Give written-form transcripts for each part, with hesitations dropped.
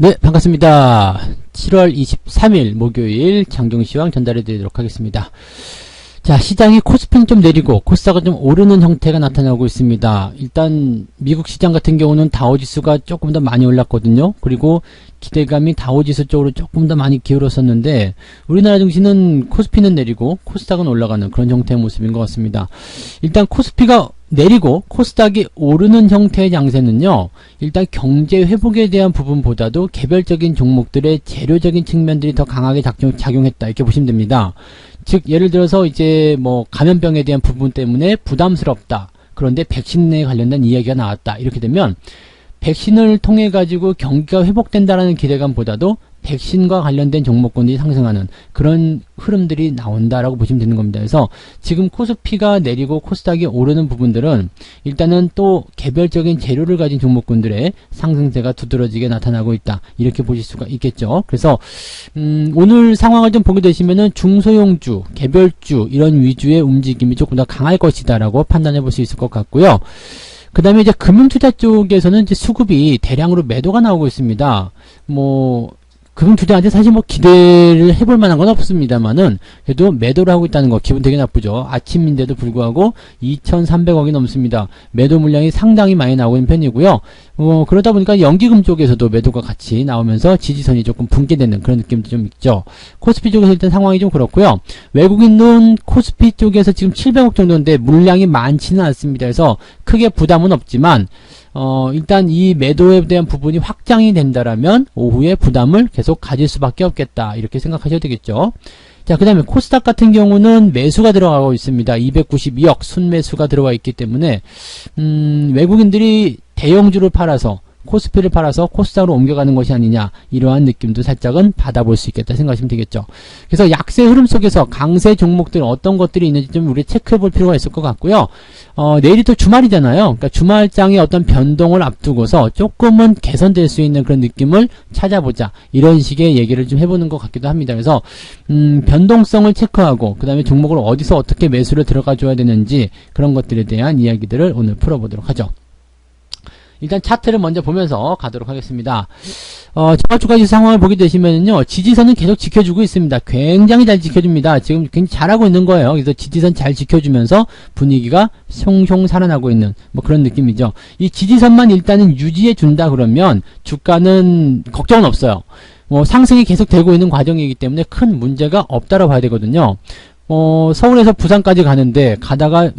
네, 반갑습니다. 7월 23일 목요일 장종시황 전달해 드리도록 하겠습니다. 자, 시장이 코스피는 좀 내리고 코스닥은 좀 오르는 형태가 나타나고 있습니다. 일단 미국 시장 같은 경우는 다우지수가 조금 더 많이 올랐거든요. 그리고 기대감이 다우지수 쪽으로 조금 더 많이 기울었었는데 우리나라 증시는 코스피는 내리고 코스닥은 올라가는 그런 형태의 모습인 것 같습니다. 일단 코스피가 내리고 코스닥이 오르는 형태의 장세는요, 일단 경제 회복에 대한 부분보다도 개별적인 종목들의 재료적인 측면들이 더 강하게 작용했다, 이렇게 보시면 됩니다. 즉 예를 들어서 이제 뭐 감염병에 대한 부분 때문에 부담스럽다, 그런데 백신에 관련된 이야기가 나왔다, 이렇게 되면 백신을 통해 가지고 경기가 회복된다라는 기대감보다도 백신과 관련된 종목군들이 상승하는 그런 흐름들이 나온다라고 보시면 되는 겁니다. 그래서 지금 코스피가 내리고 코스닥이 오르는 부분들은 일단은 또 개별적인 재료를 가진 종목군들의 상승세가 두드러지게 나타나고 있다, 이렇게 보실 수가 있겠죠. 그래서 오늘 상황을 좀 보게 되시면은 중소형주, 개별주 이런 위주의 움직임이 조금 더 강할 것이다라고 판단해 볼 수 있을 것 같고요. 그 다음에 이제 금융투자 쪽에서는 이제 수급이 대량으로 매도가 나오고 있습니다. 금융투자한테 사실 기대를 해볼 만한 건 없습니다만은, 그래도 매도를 하고 있다는 거 기분 되게 나쁘죠. 아침인데도 불구하고 2,300억이 넘습니다. 매도 물량이 상당히 많이 나오고 있는 편이고요. 그러다 보니까 연기금 쪽에서도 매도가 같이 나오면서 지지선이 조금 붕괴되는 그런 느낌도 좀 있죠. 코스피 쪽에서 일단 상황이 좀 그렇고요. 외국인은 코스피 쪽에서 지금 700억 정도인데 물량이 많지는 않습니다. 그래서 크게 부담은 없지만, 일단 이 매도에 대한 부분이 확장이 된다라면 오후에 부담을 계속 가질 수밖에 없겠다, 이렇게 생각하셔도 되겠죠. 자, 그 다음에 코스닥 같은 경우는 매수가 들어가고 있습니다. 292억 순매수가 들어와 있기 때문에 외국인들이 대형주를 팔아서 코스피를 팔아서 코스닥으로 옮겨가는 것이 아니냐, 이러한 느낌도 살짝은 받아볼 수 있겠다 생각하시면 되겠죠. 그래서 약세 흐름 속에서 강세 종목들 어떤 것들이 있는지 좀 우리 체크해 볼 필요가 있을 것 같고요. 내일이 또 주말이잖아요. 그러니까 주말장의 어떤 변동을 앞두고서 조금은 개선될 수 있는 그런 느낌을 찾아보자, 이런 식의 얘기를 좀 해보는 것 같기도 합니다. 그래서 변동성을 체크하고 그 다음에 종목을 어디서 어떻게 매수를 들어가 줘야 되는지, 그런 것들에 대한 이야기들을 오늘 풀어보도록 하죠. 일단 차트를 먼저 보면서 가도록 하겠습니다. 종합주가지수 상황을 보게 되시면요, 지지선은 계속 지켜주고 있습니다. 굉장히 잘 지켜줍니다. 지금 굉장히 잘하고 있는 거예요. 그래서 지지선 잘 지켜주면서 분위기가 송송 살아나고 있는 그런 느낌이죠. 이 지지선만 일단은 유지해 준다 그러면 주가는 걱정은 없어요. 상승이 계속 되고 있는 과정이기 때문에 큰 문제가 없다고 봐야 되거든요. 서울에서 부산까지 가는데 가다가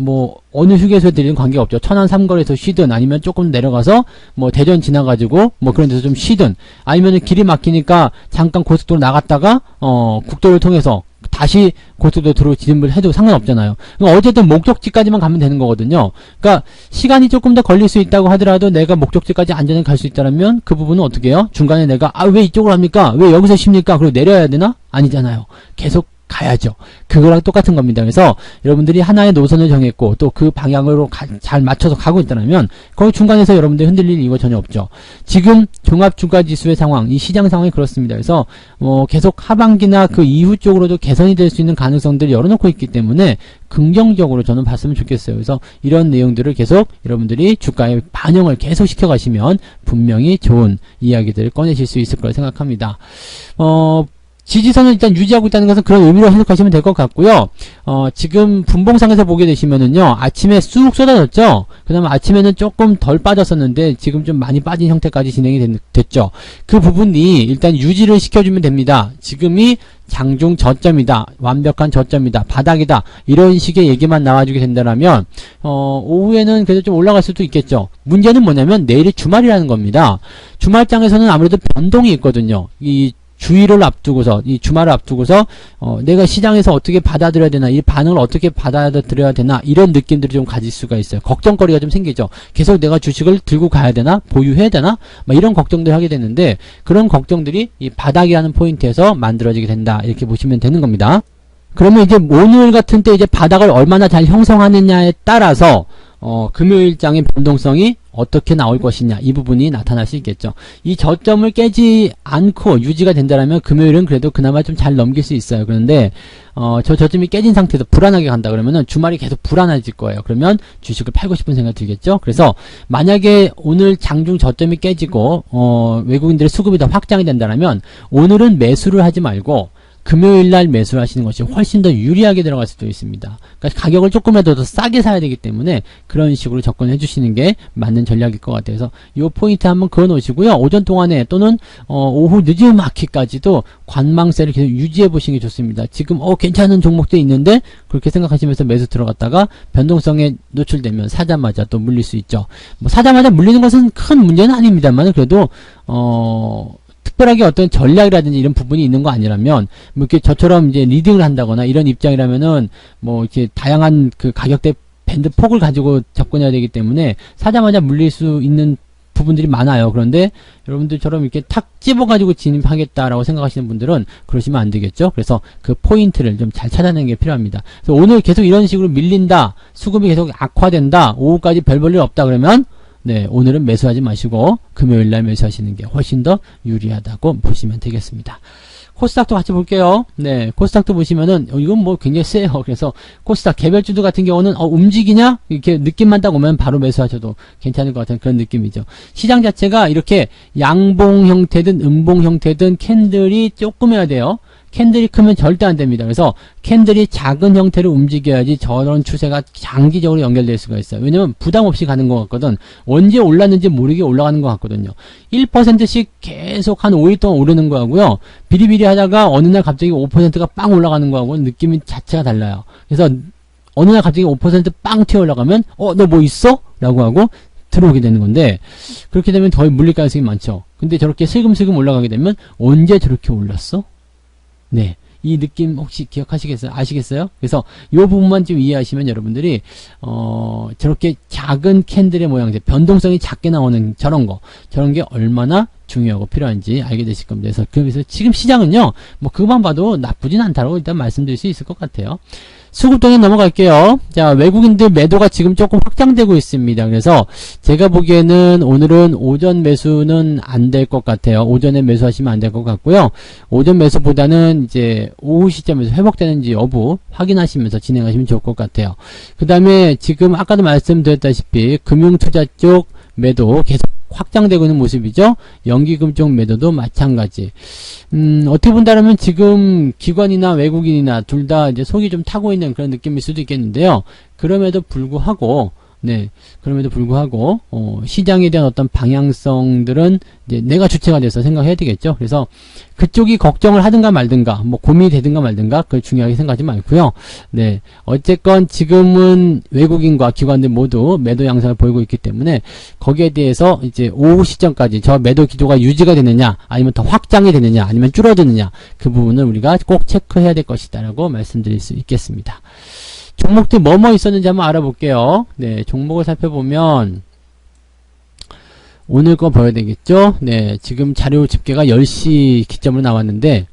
어느 휴게소에 들리는 관계없죠. 천안 삼거리에서 쉬든, 아니면 조금 내려가서 대전 지나가지고 그런 데서 좀 쉬든, 아니면 길이 막히니까 잠깐 고속도로 나갔다가 국도를 통해서 다시 고속도로로 진입을 해도 상관없잖아요. 어쨌든 목적지까지만 가면 되는 거거든요. 그러니까 시간이 조금 더 걸릴 수 있다고 하더라도 내가 목적지까지 안전하게 갈 수 있다면 그 부분은 어떻게 해요? 중간에 내가 왜 이쪽으로 합니까? 왜 여기서 쉽니까? 그리고 내려야 되나? 아니잖아요. 계속 가야죠. 그거랑 똑같은 겁니다. 그래서 여러분들이 하나의 노선을 정했고 또 그 방향으로 잘 맞춰서 가고 있다면 거기 중간에서 여러분들이 흔들릴 이유가 전혀 없죠. 지금 종합주가지수의 상황, 이 시장 상황이 그렇습니다. 그래서 계속 하반기나 그 이후 쪽으로도 개선이 될 수 있는 가능성들을 열어놓고 있기 때문에 긍정적으로 저는 봤으면 좋겠어요. 그래서 이런 내용들을 계속 여러분들이 주가에 반영을 계속 시켜가시면 분명히 좋은 이야기들을 꺼내실 수 있을 거라 생각합니다. 지지선을 일단 유지하고 있다는 것은 그런 의미로 해석하시면 될 것 같고요. 지금 분봉상에서 보게 되시면은요, 아침에 쑥 쏟아졌죠? 그 다음에 아침에는 조금 덜 빠졌었는데 지금 좀 많이 빠진 형태까지 진행이 됐죠. 그 부분이 일단 유지를 시켜주면 됩니다. 지금이 장중 저점이다, 완벽한 저점이다, 바닥이다, 이런 식의 얘기만 나와주게 된다면 오후에는 그래도 좀 올라갈 수도 있겠죠. 문제는 뭐냐면 내일이 주말이라는 겁니다. 주말장에서는 아무래도 변동이 있거든요. 이 주의를 앞두고서, 이 주말을 앞두고서 내가 시장에서 어떻게 받아들여야 되나, 이 반응을 어떻게 받아들여야 되나, 이런 느낌들이 좀 가질 수가 있어요. 걱정거리가 좀 생기죠. 계속 내가 주식을 들고 가야 되나, 보유해야 되나, 이런 걱정들 하게 되는데, 그런 걱정들이 이 바닥이라는 포인트에서 만들어지게 된다, 이렇게 보시면 되는 겁니다. 그러면 이제 오늘 같은 때 이제 바닥을 얼마나 잘 형성하느냐에 따라서 금요일장의 변동성이 어떻게 나올 것이냐 이 부분이 나타날 수 있겠죠. 이 저점을 깨지 않고 유지가 된다면 금요일은 그래도 그나마 좀 잘 넘길 수 있어요. 그런데 저 저점이 깨진 상태에서 불안하게 간다 그러면은 주말이 계속 불안해질 거예요. 그러면 주식을 팔고 싶은 생각이 들겠죠. 그래서 만약에 오늘 장중 저점이 깨지고 외국인들의 수급이 더 확장이 된다면 오늘은 매수를 하지 말고 금요일날 매수를 하시는 것이 훨씬 더 유리하게 들어갈 수도 있습니다. 그러니까 가격을 조금이라도 더 싸게 사야 되기 때문에 그런 식으로 접근해 주시는 게 맞는 전략일 것 같아요. 그래서 이 포인트 한번 그어 놓으시고요. 오전 동안에 또는 오후 늦은 마켓까지도 관망세를 계속 유지해 보시는 게 좋습니다. 지금 괜찮은 종목도 있는데 그렇게 생각하시면서 매수 들어갔다가 변동성에 노출되면 사자마자 또 물릴 수 있죠. 뭐 사자마자 물리는 것은 큰 문제는 아닙니다만 그래도 특별하게 어떤 전략이라든지 이런 부분이 있는 거 아니라면, 뭐 이렇게 저처럼 이제 리딩을 한다거나 이런 입장이라면은, 뭐 이렇게 다양한 그 가격대 밴드 폭을 가지고 접근해야 되기 때문에 사자마자 물릴 수 있는 부분들이 많아요. 그런데 여러분들처럼 이렇게 탁 집어가지고 진입하겠다라고 생각하시는 분들은 그러시면 안 되겠죠. 그래서 그 포인트를 좀 잘 찾아내는 게 필요합니다. 그래서 오늘 계속 이런 식으로 밀린다, 수급이 계속 악화된다, 오후까지 별 볼 일 없다 그러면 네, 오늘은 매수하지 마시고 금요일날 매수하시는 게 훨씬 더 유리하다고 보시면 되겠습니다. 코스닥도 같이 볼게요. 네, 코스닥도 보시면은 이건 뭐 굉장히 세요. 그래서 코스닥 개별주도 같은 경우는 움직이냐? 이렇게 느낌만 딱 오면 바로 매수하셔도 괜찮을 것 같은 그런 느낌이죠. 시장 자체가 이렇게 양봉 형태든 음봉 형태든 캔들이 조금해야 돼요. 캔들이 크면 절대 안 됩니다. 그래서 캔들이 작은 형태로 움직여야지 저런 추세가 장기적으로 연결될 수가 있어요. 왜냐면 부담 없이 가는 것 같거든. 언제 올랐는지 모르게 올라가는 것 같거든요. 1%씩 계속 한 5일 동안 오르는 거하고요. 비리비리 하다가 어느 날 갑자기 5%가 빵 올라가는 거하고 느낌이 자체가 달라요. 그래서 어느 날 갑자기 5%빵 튀어 올라가면 너 뭐 있어? 라고 하고 들어오게 되는 건데 그렇게 되면 거의 물릴 가능성이 많죠. 근데 저렇게 슬금슬금 올라가게 되면 언제 저렇게 올랐어? 네. 이 느낌 혹시 기억하시겠어요? 아시겠어요? 그래서 이 부분만 좀 이해하시면 여러분들이 저렇게 작은 캔들의 모양새, 변동성이 작게 나오는 저런 게 얼마나 중요하고 필요한지 알게 되실 겁니다. 그래서 지금 시장은요, 뭐 그것만 봐도 나쁘진 않다고 일단 말씀드릴 수 있을 것 같아요. 수급동에 넘어갈게요. 자, 외국인들 매도가 지금 조금 확장되고 있습니다. 그래서 제가 보기에는 오늘은 오전 매수는 안 될 것 같아요. 오전에 매수하시면 안 될 것 같고요. 오전 매수보다는 이제 오후 시점에서 회복되는지 여부 확인하시면서 진행하시면 좋을 것 같아요. 그 다음에 지금 아까도 말씀드렸다시피 금융투자 쪽 매도 계속 확장되고 있는 모습이죠. 연기금 쪽 매도도 마찬가지. 어떻게 본다면 지금 기관이나 외국인이나 둘 다 이제 속이 좀 타고 있는 그런 느낌일 수도 있겠는데요. 그럼에도 불구하고 시장에 대한 어떤 방향성들은 이제 내가 주체가 돼서 생각해야 되겠죠. 그래서 그쪽이 걱정을 하든가 말든가, 뭐 고민이 되든가 말든가, 그걸 중요하게 생각하지 말고요. 네. 어쨌건 지금은 외국인과 기관들 모두 매도 양상을 보이고 있기 때문에 거기에 대해서 이제 오후 시점까지 저 매도 기조가 유지가 되느냐, 아니면 더 확장이 되느냐, 아니면 줄어드느냐, 그 부분을 우리가 꼭 체크해야 될 것이다 라고 말씀드릴 수 있겠습니다. 종목들 뭐뭐 있었는지 한번 알아볼게요. 네, 종목을 살펴보면 오늘 거 봐야 되겠죠. 네, 지금 자료 집계가 10시 기점으로 나왔는데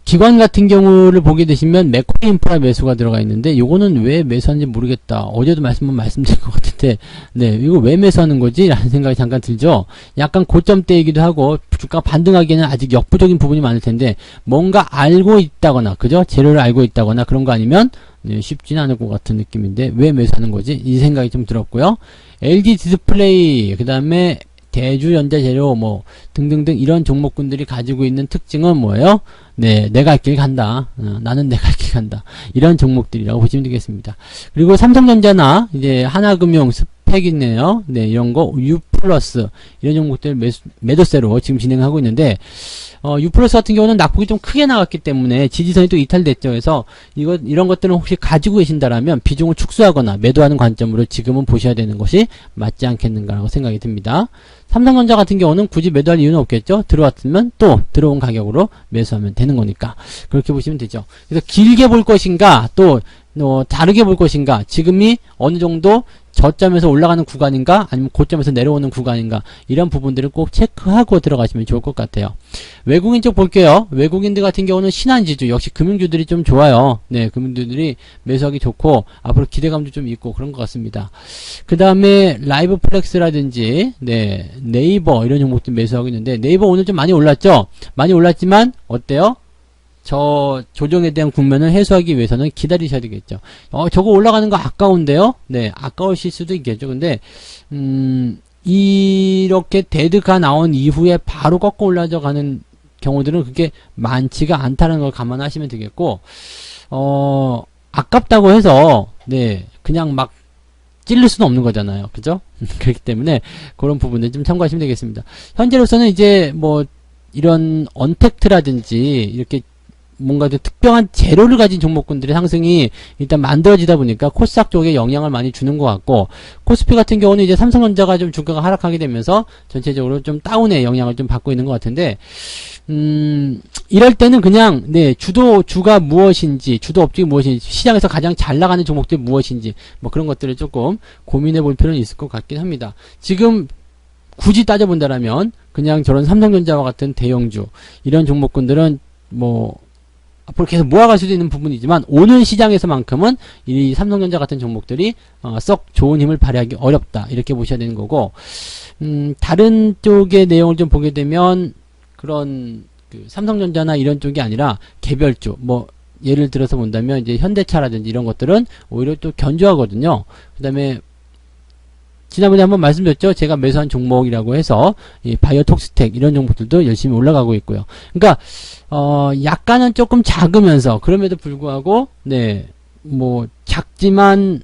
기관 같은 경우를 보게 되시면 매코리 인프라 매수가 들어가 있는데 요거는 왜 매수하는지 모르겠다. 어제도 말씀드린 것 같은데 네, 이거 왜 매수하는 거지? 라는 생각이 잠깐 들죠. 약간 고점대이기도 하고 주가 반등하기에는 아직 역부족인 부분이 많을 텐데 뭔가 알고 있다거나 그죠? 재료를 알고 있다거나 그런 거 아니면 네, 쉽지는 않을 것 같은 느낌인데 왜 매수하는 거지? 이 생각이 좀 들었고요. LG 디스플레이 그 다음에 대주전자재료 뭐 등등등 이런 종목군들이 가지고 있는 특징은 뭐예요? 네, 내가 할 길 간다. 나는 내가 할 길 간다. 이런 종목들이라고 보시면 되겠습니다. 그리고 삼성전자나 이제 하나금융 스펙이네요. 네, 이런 거 U 플러스 이런 종목들 매도세로 지금 진행하고 있는데 U 플러스 같은 경우는 낙폭이 좀 크게 나왔기 때문에 지지선이 또 이탈됐죠. 그래서 이런 것들은 혹시 가지고 계신다라면 비중을 축소하거나 매도하는 관점으로 지금은 보셔야 되는 것이 맞지 않겠는가라고 생각이 듭니다. 삼성전자 같은 경우는 굳이 매도할 이유는 없겠죠. 들어왔으면 또 들어온 가격으로 매수하면 되는 거니까 그렇게 보시면 되죠. 그래서 길게 볼 것인가 또 다르게 볼 것인가, 지금이 어느 정도 저점에서 올라가는 구간인가, 아니면 고점에서 내려오는 구간인가, 이런 부분들을 꼭 체크하고 들어가시면 좋을 것 같아요. 외국인 쪽 볼게요. 외국인들 같은 경우는 신한지주, 역시 금융주들이 좀 좋아요. 네, 금융주들이 매수하기 좋고, 앞으로 기대감도 좀 있고, 그런 것 같습니다. 그 다음에 라이브 플렉스라든지, 네, 네이버, 이런 종목들 매수하고 있는데, 네이버 오늘 좀 많이 올랐죠? 많이 올랐지만, 어때요? 저 조정에 대한 국면을 해소하기 위해서는 기다리셔야 되겠죠. 저거 올라가는 거 아까운데요? 네, 아까우실 수도 있겠죠. 근데, 이렇게 데드가 나온 이후에 바로 꺾어 올라가는 경우들은 그게 많지가 않다는 걸 감안하시면 되겠고, 아깝다고 해서, 네, 그냥 막 찔릴 수는 없는 거잖아요. 그죠? 그렇기 때문에 그런 부분들 좀 참고하시면 되겠습니다. 현재로서는 이제 뭐, 이런 언택트라든지, 이렇게 뭔가 좀 특별한 재료를 가진 종목군들의 상승이 일단 만들어지다 보니까 코스닥 쪽에 영향을 많이 주는 것 같고, 코스피 같은 경우는 이제 삼성전자가 좀 주가가 하락하게 되면서 전체적으로 좀 다운의 영향을 좀 받고 있는 것 같은데, 이럴 때는 그냥, 네, 주가 무엇인지, 주도 업종이 무엇인지, 시장에서 가장 잘 나가는 종목들이 무엇인지, 뭐 그런 것들을 조금 고민해 볼 필요는 있을 것 같긴 합니다. 지금 굳이 따져본다라면, 그냥 저런 삼성전자와 같은 대형주, 이런 종목군들은 뭐, 앞으로 계속 모아갈 수도 있는 부분이지만 오늘 시장에서만큼은 이 삼성전자 같은 종목들이 썩 좋은 힘을 발휘하기 어렵다, 이렇게 보셔야 되는 거고, 다른 쪽의 내용을 좀 보게 되면 그런 그 삼성전자나 이런 쪽이 아니라 개별주, 뭐 예를 들어서 본다면 이제 현대차라든지 이런 것들은 오히려 또 견조하거든요. 그 다음에 지난번에 한번 말씀드렸죠. 제가 매수한 종목이라고 해서 이 바이오톡스텍 이런 종목들도 열심히 올라가고 있고요. 그러니까 약간은 조금 작으면서, 그럼에도 불구하고 네, 뭐 작지만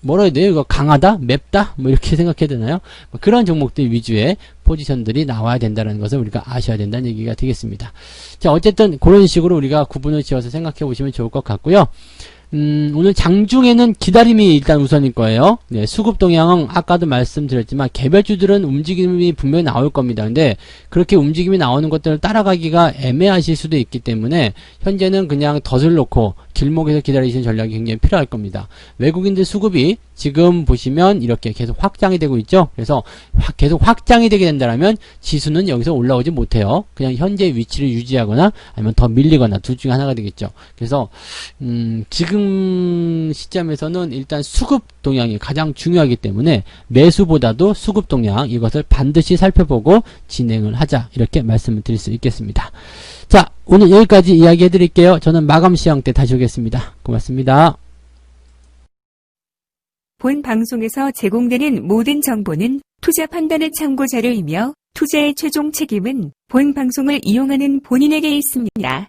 뭐라 해야 돼요? 이거 강하다? 맵다? 뭐 이렇게 생각해야 되나요? 뭐 그런 종목들 위주의 포지션들이 나와야 된다는 것을 우리가 아셔야 된다는 얘기가 되겠습니다. 자, 어쨌든 그런 식으로 우리가 구분을 지어서 생각해 보시면 좋을 것 같고요. 오늘 장중에는 기다림이 일단 우선일 거예요. 네, 수급 동향은 아까도 말씀드렸지만 개별주들은 움직임이 분명히 나올 겁니다. 근데 그렇게 움직임이 나오는 것들을 따라가기가 애매하실 수도 있기 때문에 현재는 그냥 덫을 놓고 길목에서 기다리시는 전략이 굉장히 필요할 겁니다. 외국인들 수급이 지금 보시면 이렇게 계속 확장이 되고 있죠. 그래서 계속 확장이 되게 된다면 지수는 여기서 올라오지 못해요. 그냥 현재 위치를 유지하거나 아니면 더 밀리거나 둘 중에 하나가 되겠죠. 그래서 지금 시점에서는 일단 수급 동향이 가장 중요하기 때문에 매수보다도 수급 동향, 이것을 반드시 살펴보고 진행을 하자, 이렇게 말씀을 드릴 수 있겠습니다. 자, 오늘 여기까지 이야기해 드릴게요. 저는 마감 시황 때 다시 오겠습니다. 고맙습니다. 본 방송에서 제공되는 모든 정보는 투자 판단의 참고 자료이며 투자의 최종 책임은 본 방송을 이용하는 본인에게 있습니다.